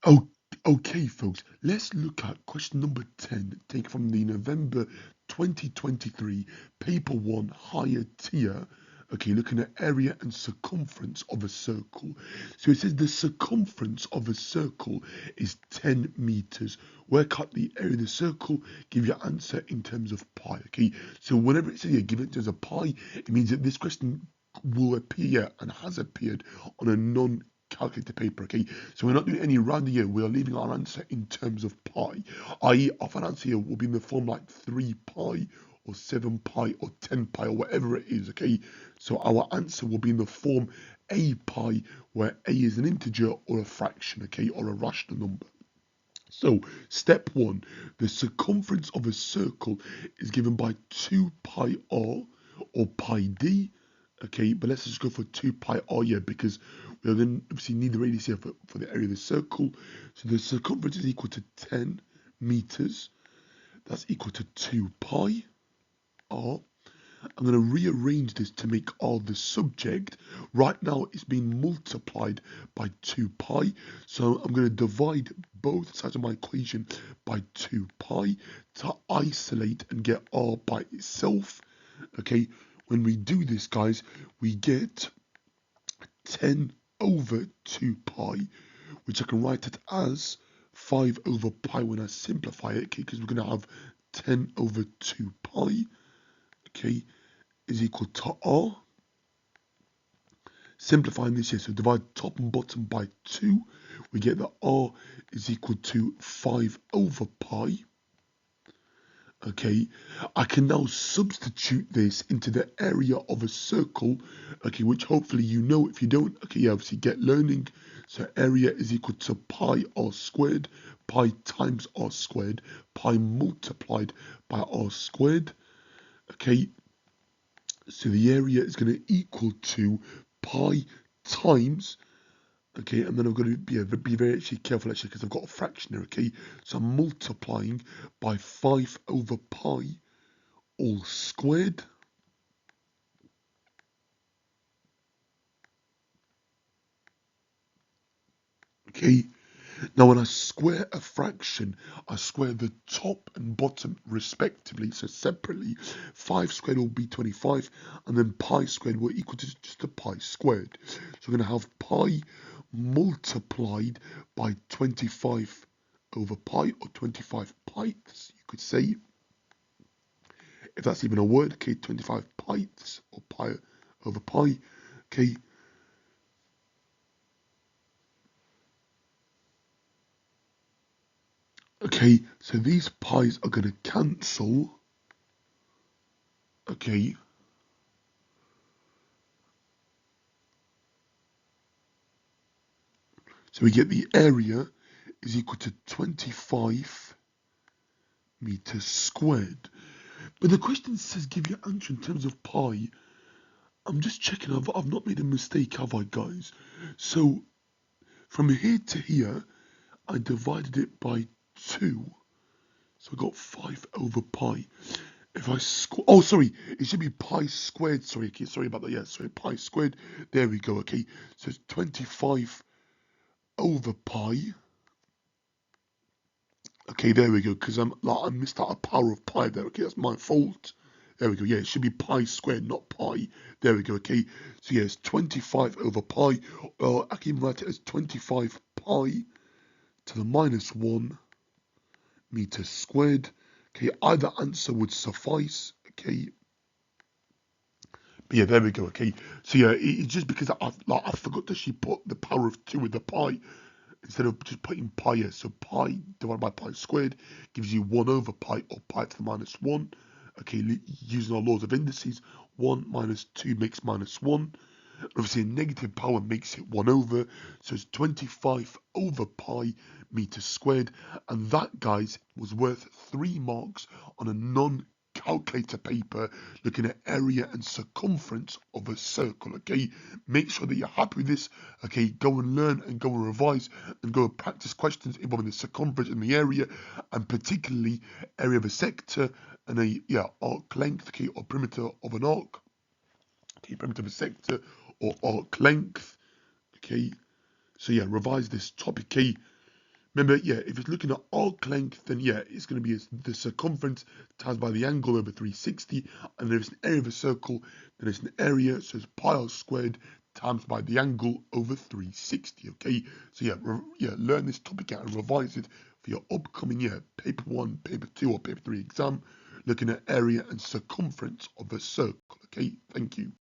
Oh, okay, folks, let's look at question number 10, taken from the November 2023 paper 1 higher tier. Okay, looking at area and circumference of a circle. So it says the circumference of a circle is 10 meters. Work out the area of the circle, give your answer in terms of pi. Okay, so whenever it says here, give it in terms of pi, it means that this question will appear and has appeared on a non-calculator paper. Okay, so we're not doing any rounding here. We are leaving our answer in terms of pi, i.e. our final answer here will be in the form like 3 pi or 7 pi or 10 pi or whatever it is. Okay, so our answer will be in the form a pi, where a is an integer or a fraction, okay, or a rational number. So, step 1, the circumference of a circle is given by 2 pi r or pi d. Okay, but let's just go for 2 pi r here because we're going to obviously need the radius here for the area of the circle. So the circumference is equal to 10 meters. That's equal to 2 pi r. I'm going to rearrange this to make r the subject. Right now it's being multiplied by 2 pi. So I'm going to divide both sides of my equation by 2 pi to isolate and get r by itself. Okay, when we do this, guys, we get 10 over 2 pi, which I can write it as 5 over pi when I simplify it, okay, because we're going to have 10 over 2 pi, okay, is equal to r. Simplifying this here, so divide top and bottom by 2, we get that r is equal to 5 over pi. Okay, I can now substitute this into the area of a circle, okay, which hopefully you know. If you don't, okay, you obviously get learning. So area is equal to pi r squared, pi times r squared, pi multiplied by r squared. Okay, so the area is going to equal to pi times, okay, and then I'm going to be very actually careful actually because I've got a fraction here, okay, so I'm multiplying by 5 over pi all squared. Okay, now when I square a fraction, I square the top and bottom respectively, so separately. 5 squared will be 25, and then pi squared will equal to just a pi squared. So we're going to have pi multiplied by 25 over pi, or 25 pites, you could say, if that's even a word. Okay, 25 pites, or pi over pi. Okay, okay, so these pi's are going to cancel. Okay, so we get the area is equal to 25 meters squared. But the question says give your answer in terms of pi. I'm just checking, I've not made a mistake, have I, guys? So from here to here, I divided it by 2. So I got 5 over pi. If I oh, sorry, it should be pi squared. Sorry, okay, sorry about that. Yeah, sorry, pi squared. There we go. Okay, so it's 25 over pi. Okay, there we go. Because I missed out a power of pi there. Okay, that's my fault. There we go. Yeah, it should be pi squared, not pi. There we go. Okay, so yeah, it's 25 over pi. I can even write it as 25 pi to the minus 1 meter squared. Okay, either answer would suffice. Okay. But yeah, there we go. Okay, so yeah, it's just because I forgot that she put the power of 2 with the pi instead of just putting pi here. So pi divided by pi squared gives you 1 over pi, or pi to the minus 1. Okay, using our laws of indices, 1 minus 2 makes minus 1. Obviously, a negative power makes it 1 over. So it's 25 over pi meters squared. And that, guys, was worth 3 marks on a non-calculator paper looking at area and circumference of a circle. Okay, make sure that you're happy with this. Okay, go and learn and go and revise and go and practice questions involving the circumference and the area, and particularly area of a sector and a arc length, okay, or perimeter of an arc. Okay, perimeter of a sector or arc length. Okay, so yeah, revise this topic. Okay, Remember, yeah, if it's looking at arc length, then yeah, it's going to be the circumference times by the angle over 360. And if it's an area of a circle, then it's an area, so it's pi r squared times by the angle over 360. Okay, so yeah, learn this topic out and revise it for your upcoming paper 1, paper 2, or paper 3 exam, looking at area and circumference of a circle. Okay, thank you.